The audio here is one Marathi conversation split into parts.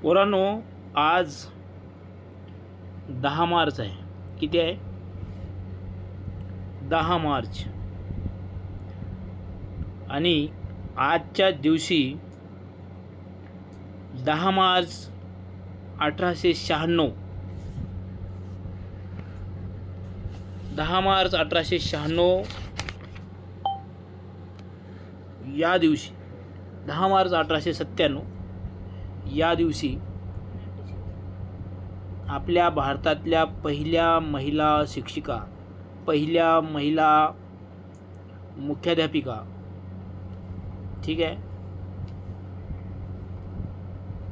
पोरांनो, आज 10 मार्च आहे. किती आहे? 10 मार्च. आणि आजच्या दिवशी 10 मार्च 1896 10 मार्च 1896 या दिवशी 10 मार्च 1897 या दिवशी आपल्या भारतातल्या पहिल्या महिला शिक्षिका, पहिल्या महिला मुख्याध्यापिका, ठीक आहे,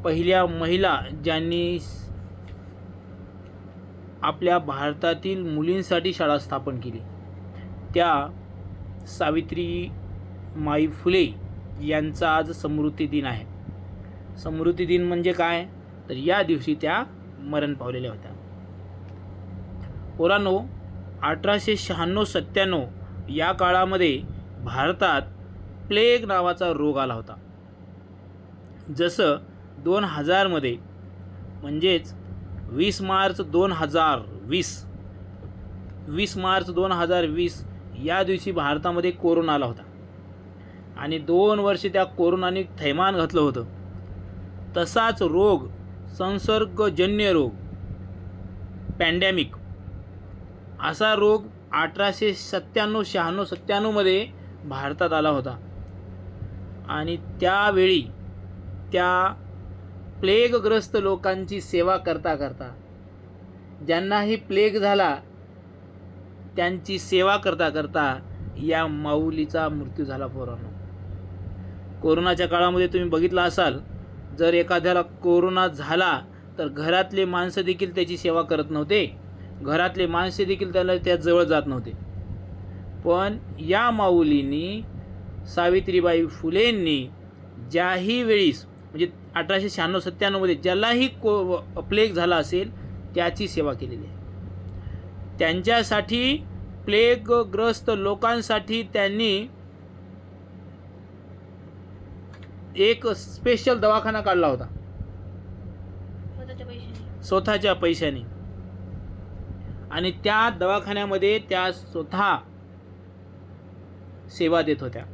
पहिल्या महिला ज्यांनी आपल्या भारतातील मुलींसाठी शाळा स्थापन केली, त्या सावित्रीमाई फुले यांचा आज स्मृती दिन आहे. स्मृती दिन म्हणजे काय? तर या दिवशी त्या मरण पावलेल्या होत्या. पोरांनो, 1896-97 या काळामध्ये भारतात प्लेग नावाचा रोग आला होता. जसं 2000 मध्ये म्हणजेच 20 मार्च 2020 या दिवशी भारतामध्ये कोरोना आला होता आणि 2 वर्ष त्या कोरोनाने थैमान घातलं होतं. तसाच रोग, संसर्गजन्य रोग, पॅन्डेमिक, असा रोग 1897 मध्ये भारतात आला होता. आणि त्यावेळी त्या प्लेगग्रस्त लोकांची सेवा करता करता, ज्यांनाही प्लेग झाला त्यांची सेवा करता करता या माऊलीचा मृत्यू झाला. पोरांनो, कोरोनाच्या काळामध्ये तुम्ही बघितलं असाल, जर एखाद्याला कोरोना झाला तर घरातले माणसं देखील त्याची सेवा करत नव्हते, घरातले माणसे देखील त्याला त्या जवळ जात नव्हते. पण या माऊलींनी, सावित्रीबाई फुलेंनी ज्याही वेळीस म्हणजे 1896-97 मध्ये ज्यालाही प्लेग झाला असेल त्याची सेवा केलेली आहे. त्यांच्यासाठी, प्लेगग्रस्त लोकांसाठी त्यांनी एक स्पेशल दवाखाना काढला होता स्वतःच्या पैशाने. आणि त्या दवाखान्यामध्ये त्या स्वतः सेवा देत होत्या.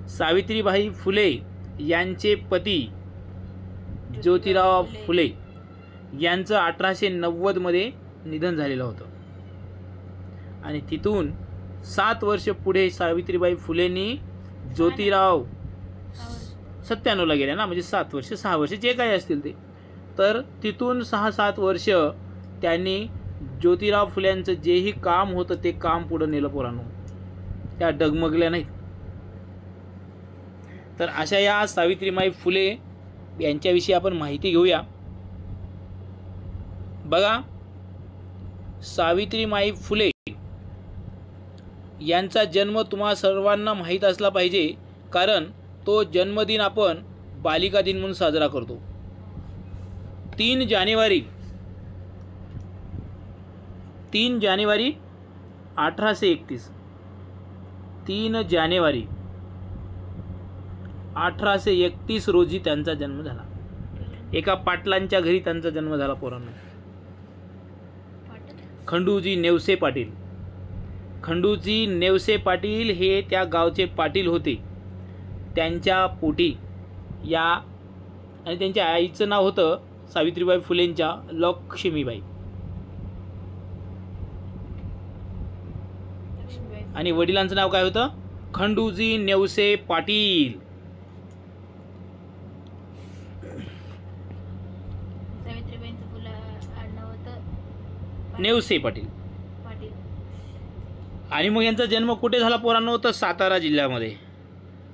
सावित्रीबाई फुले यांचे पती ज्योतिराव फुले यांचं 1890 मध्ये निधन झालेलं होतं. आणि तिथून 7 वर्ष पुढे सावित्रीबाई फुलेंनी ज्योतिराव 97 ला गेल्या ना, म्हणजे 7 वर्ष 6 वर्ष जे काही असतील ते, तर तिथून 6-7 वर्ष त्यांनी ज्योतिराव फुल्यांचं जेही काम होतं ते काम पुढे नेलं. पोरांनो, त्या डगमगल्या नाहीत. तर अशा या सावित्रीमाई फुले यांच्याविषयी आपण माहिती घेऊया. बघा, सावित्रीमाई फुले यांचा जन्म तुम्हा सर्वांना माहीत असला पाहिजे, कारण तो जन्मदिन आपण बालिका दिन म्हणून साजरा करतो. 3 जानेवारी 1831 3 जानेवारी 1831 रोजी त्यांचा जन्म झाला. एका पाटलांच्या घरी त्यांचा जन्म झाला. पोरांनो, खंडूजी नेवसे पाटील. खंडूजी नेवसे पाटील हे त्या गावचे पाटील होते. त्यांच्या पोटी या, आणि त्यांच्या आईचं नाव होतं सावित्रीबाई फुलेंच्या लक्ष्मीबाई, आणि वडिलांचं नाव काय होतं? खंडूजी नेवसे पाटील. नेवसे पाटील. आणि मग यांचा जन्म कुठे झाला पोरांनो? तर सातारा जिल्ह्यामध्ये.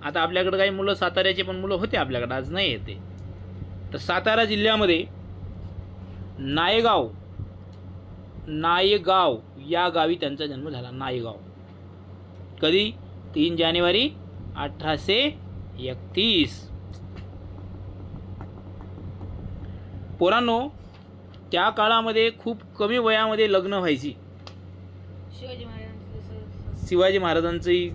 आता आपल्याकडे काही मुलं साताऱ्याचे पण मुलं होते आपल्याकडे, आज नाही येते. तर सातारा जिल्ह्यामध्ये नायगाव या गावी त्यांचा जन्म झाला. नायगाव. कधी? 3 जानेवारी 1831. पोरांनो, त्या काळामध्ये खूप कमी वयामध्ये लग्न व्हायची. शिवाजी महाराजांचंही,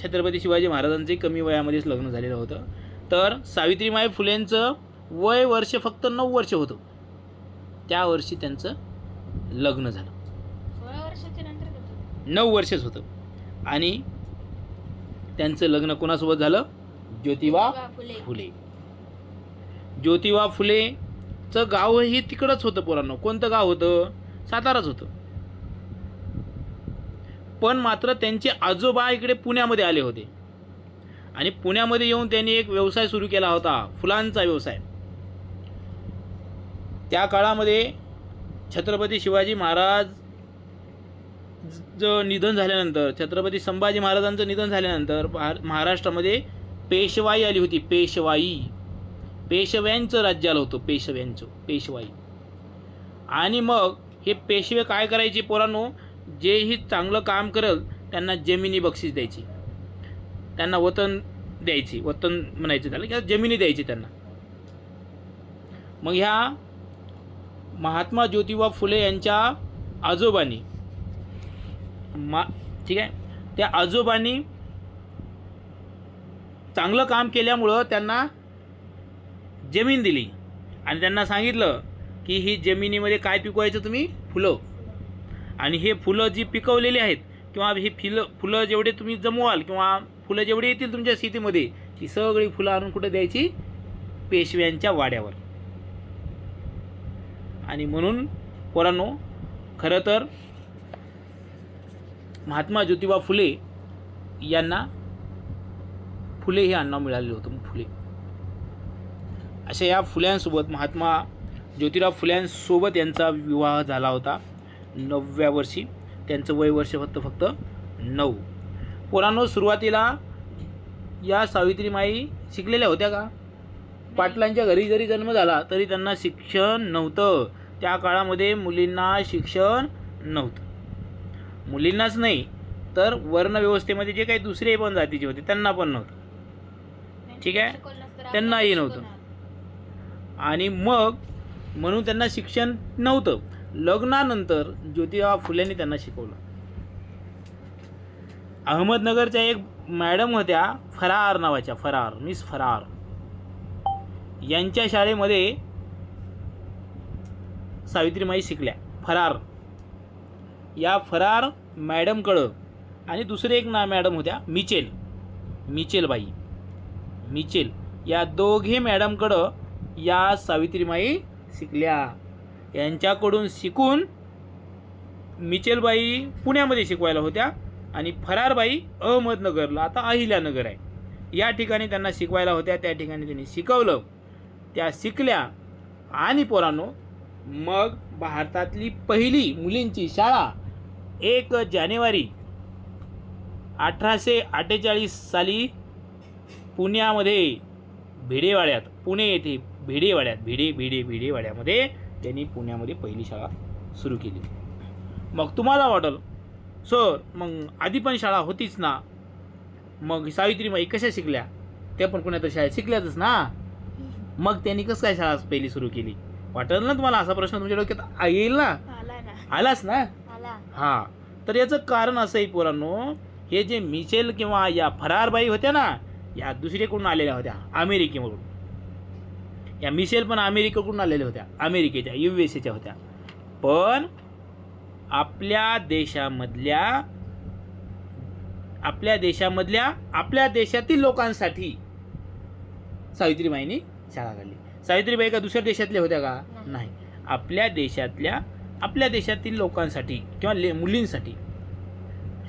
छत्रपती शिवाजी महाराजांचंही कमी वयामध्येच लग्न झालेलं होतं. तर सावित्रीबाई फुलेंचं वय वर्ष फक्त 9 वर्ष होतं. त्या वर्षी त्यांचं लग्न झालं. 9 वर्षच होतं. आणि त्यांचं लग्न कोणासोबत झालं? ज्योतिबा फुले. ज्योतिबा फुलेचं गावही तिकडंच होतं पोरांनो. कोणतं गाव होतं? साताराच होतं. पण मात्र त्यांचे आजोबा इकडे पुण्यामध्ये आले होते आणि पुण्यामध्ये येऊन त्यांनी एक व्यवसाय सुरू केला होता, फुलांचा व्यवसाय. त्या काळामध्ये छत्रपती शिवाजी महाराज निधन झाल्यानंतर, छत्रपती संभाजी महाराजांचं निधन झाल्यानंतर महाराष्ट्रामध्ये पेशवाई आली होती. पेशव्यांचं राज्य आलं होतं. पेशवाई. आणि मग हे पेशवे काय करायचे पोरांनो? जेही चांगलं काम करल त्यांना जमिनी बक्षीस द्यायची, त्यांना वतन द्यायची, वतन म्हणायचं त्याला, किंवा जमिनी द्यायची त्यांना. मग ह्या महात्मा ज्योतिबा फुले यांच्या आजोबांनी ठीक आहे, त्या आजोबांनी चांगलं काम केल्यामुळं त्यांना जमीन दिली आणि त्यांना सांगितलं की ही जमिनीमध्ये काय पिकवायचं तुम्ही? फुलं. आणि हे फुलं जी पिकवलेली आहेत किंवा ही फुलं जेवढे तुम्ही जमवाल किंवा फुलं जेवढे येतील तुमच्या शेतीमध्ये, ती सगळी फुलं आणून कुठे द्यायची? पेशव्यांच्या वाड्यावर. आणि म्हणून पोरांनो, खरं तर महात्मा ज्योतिबा फुले यांना फुले हे आडनाव मिळालेलं होतं. फुले. अशा या फुल्यांसोबत, महात्मा ज्योतिबा फुल्यांसोबत यांचा विवाह झाला होता 9व्या वर्षी. त्यांचं वय वर्ष फक्त 9. पोरांनो, सुरुवातीला या सावित्रीमाई शिकलेल्या होत्या का? पाटलांच्या घरी जरी जन्म झाला तरी त्यांना शिक्षण नव्हतं. त्या काळामध्ये मुलींना शिक्षण नव्हतं. मुलींनाच नाही तर वर्णव्यवस्थेमध्ये जे काही दुसरे पण जातीचे होते त्यांना पण नव्हतं. ठीक आहे, त्यांनाही नव्हतं. आणि मग म्हणून त्यांना शिक्षण नव्हतं. लग्नानंतर ज्योतिबा फुलेंनी त्यांना शिकवलं. अहमदनगरच्या एक मॅडम होत्या, फरार नावाच्या, मिस फरार, यांच्या शाळेमध्ये सावित्रीमाई शिकल्या. या फरार मॅडमकडं आणि दुसरे एक मॅडम होत्या, मिचेलबाई, या दोघे मॅडमकडं या सावित्रीमाई शिकल्या. यांच्याकडून शिकून मिचेलबाई पुण्यामध्ये शिकवायला होत्या आणि फरारबाई अहमदनगरला, आता अहिल्यानगर आहे, या ठिकाणी त्यांना शिकवायला होत्या. त्या ठिकाणी त्यांनी शिकवलं, त्या शिकल्या. आणि पोरांनो, मग भारतातली पहिली मुलींची शाळा 1 जानेवारी 1848 साली पुण्यामध्ये भिडेवाड्यात, पुणे येथे भिडेवाड्यामध्ये त्यांनी पुण्यामध्ये पहिली शाळा सुरू केली. मग तुम्हाला वाटेल, सर मग आधी पण शाळा होतीच ना, मग सावित्रीमाई कशा शिकल्या? त्या पण पुण्यात शाळेत शिकल्याच ना, मग त्यांनी कसं काय शाळा पहिली सुरू केली? वाटेल ना तुम्हाला असा प्रश्न तुमच्या डोक्यात येईल ना? आलाच ना? हां. तर याचं कारण असं आहे पोरांनो, हे जे मिचेल किंवा या फरारबाई होत्या ना, या दुसरीकडून आलेल्या होत्या, अमेरिकेमधून. या मिशेल पण अमेरिकेकडून आलेल्या होत्या, अमेरिकेच्या, USA होत्या. पण आपल्या देशातील लोकांसाठी सावित्रीबाईंनी शाळा काढली. सावित्रीबाई का दुसऱ्या देशातल्या होत्या का? नाही. आपल्या देशातील लोकांसाठी किंवा मुलींसाठी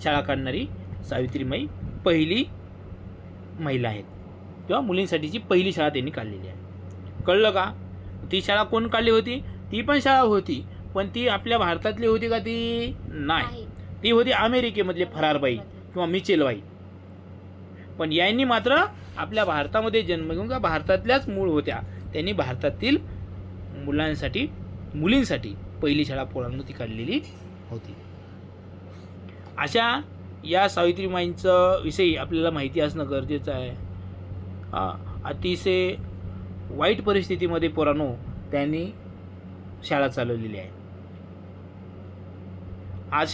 शाळा काढणारी सावित्रीबाई पहिली महिला आहेत, किंवा मुलींसाठीची पहिली शाळा त्यांनी काढलेली आहे. कळलं का? ती शाळा कोण काढली होती? ती पण शाळा होती, पण ती आपल्या भारतातली होती का? ती नाही, ती होती अमेरिकेमधले फरारबाई किंवा मिचेलबाई. पण यांनी मात्र आपल्या भारतामध्ये जन्म घेऊन, का भारतातल्याच मूळ होत्या, त्यांनी भारतातील मुलींसाठी पहिली शाळा पोरांनो ती काढलेली होती. अशा या सावित्रीबाईंचं विषयी आपल्याला माहिती असणं गरजेचं आहे. अतिशय वाईट परिस्थितीमध्ये पोरांनो त्यांनी शाळा चालवलेली आहे. आज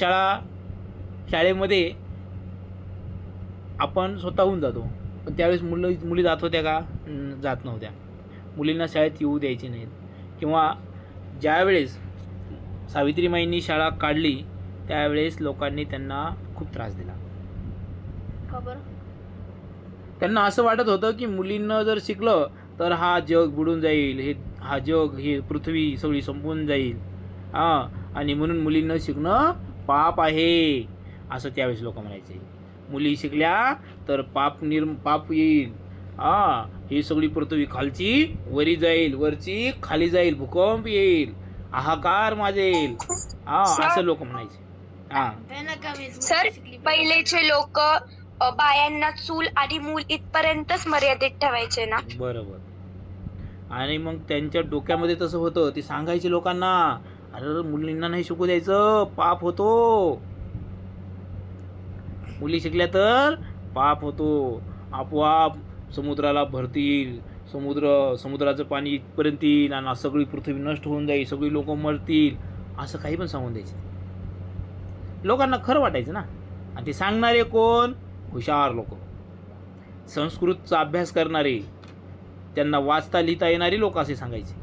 शाळेमध्ये आपण स्वतःहून जातो, पण त्यावेळेस मुली जात होत्या का? जात नव्हत्या. मुलींना शाळेत येऊ द्यायचे नाहीत. किंवा ज्यावेळेस सावित्रीमाईंनी शाळा काढली त्यावेळेस लोकांनी त्यांना खूप त्रास दिला. का बरं? त्यांना असं वाटत होतं की मुलींना जर शिकलं तर हा जग बुडून जाईल, हा जग, ही पृथ्वी सगळी संपून जाईल. आणि म्हणून मुलींना शिकणं पाप आहे असं त्यावेळेस लोक म्हणायचे. मुली शिकल्या तर पाप येईल. ही सगळी पृथ्वी खालची वरी जाईल, वरची खाली जाईल, भूकंप येईल, हाहाकार माजेल, असं लोक म्हणायचे. सर, पहिलेचे लोक बायांना चूल आणि मूल इथपर्यंतच मर्यादित ठेवायचे ना? बरोबर. आणि मग त्यांच्या डोक्यामध्ये तसं होतं, ते सांगायचे लोकांना, अरे मुलींना नाही शिकू द्यायचं, पाप होतो, मुली शिकल्या तर पाप होतो, आपोआप समुद्राला भरतील, समुद्राचं पाणी इथपर्यंत येईल आणि सगळी पृथ्वी नष्ट होऊन जाईल, सगळी लोक मरतील, असं काही पण सांगून द्यायचे. लोकांना खरं वाटायचं ना. आणि ते सांगणारे कोण? हुशार लोक, संस्कृतचा अभ्यास करणारे, त्यांना वाचता लिहिता येणारे लोक असे सांगायचे.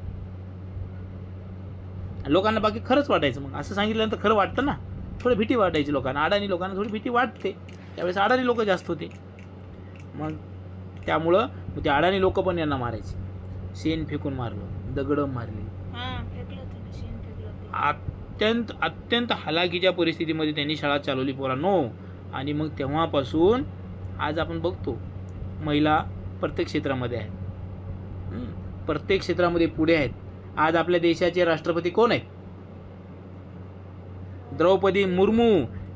लोकांना बाकी खरंच वाटायचं. मग असं सांगितल्यानंतर खरं वाटतं ना, थोडी भीती वाटायची लोकांना. अडाणी लोकांना थोडी भीती वाटते. त्यावेळेस अडाणी लोक जास्त होते. मग त्यामुळं ते अडाणी लोक पण यांना मारायचे. शेण फेकून मारलं, दगड मारली, अत्यंत हलाखीच्या परिस्थितीमध्ये त्यांनी शाळा चालवली पोरांनो. आणि मग तेव्हापासून आज आपण बघतो महिला प्रत्येक क्षेत्रामध्ये आहेत, प्रत्येक क्षेत्रामध्ये पुढे आहेत. आज आपल्या देशाचे राष्ट्रपती कोण आहेत? द्रौपदी मुर्मू.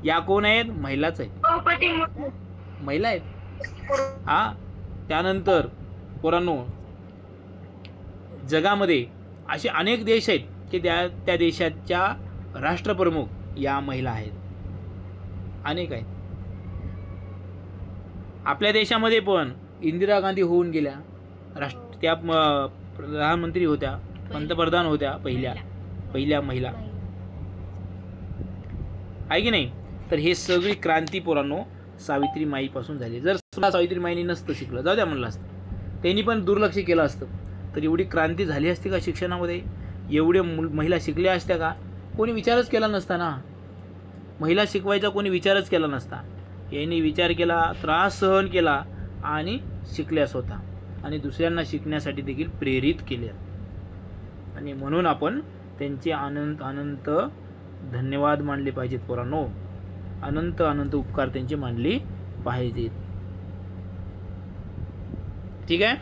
या कोण आहेत? महिलाच आहेत, महिला आहेत. त्यानंतर पोरांनो, जगामध्ये असे अनेक देश आहेत की त्या देशाच्या राष्ट्रप्रमुख या महिला आहेत, अनेक आहेत. आपल्या देशामध्ये पण इंदिरा गांधी होऊन गेल्या, त्या प्रधानमंत्री होत्या, पंतप्रधान होत्या, पहिल्या महिला आहे की नाही. तर हे सगळी क्रांती पोरांनो सावित्रीमाईपासून झाली. जर सावित्रीमाईंनी नसतं शिकलं, जाऊ द्या म्हणलं असतं, त्यांनी पण दुर्लक्ष केलं असतं, तर एवढी क्रांती झाली असती का शिक्षणामध्ये? एवढे महिला शिकल्या असत्या का? कोणी विचारच केला नसता ना. महिला शिकवायचा कोणी विचारच केला नसता. यांनी विचार केला, त्रास सहन केला आणि शिकल्या स्वतः, आणि दुसऱ्यांना शिकण्यासाठी देखील प्रेरित केले. आणि म्हणून आपण त्यांचे अनंत धन्यवाद मानले पाहिजेत पोरांनो. अनंत उपकार त्यांचे मानले पाहिजेत. ठीक आहे.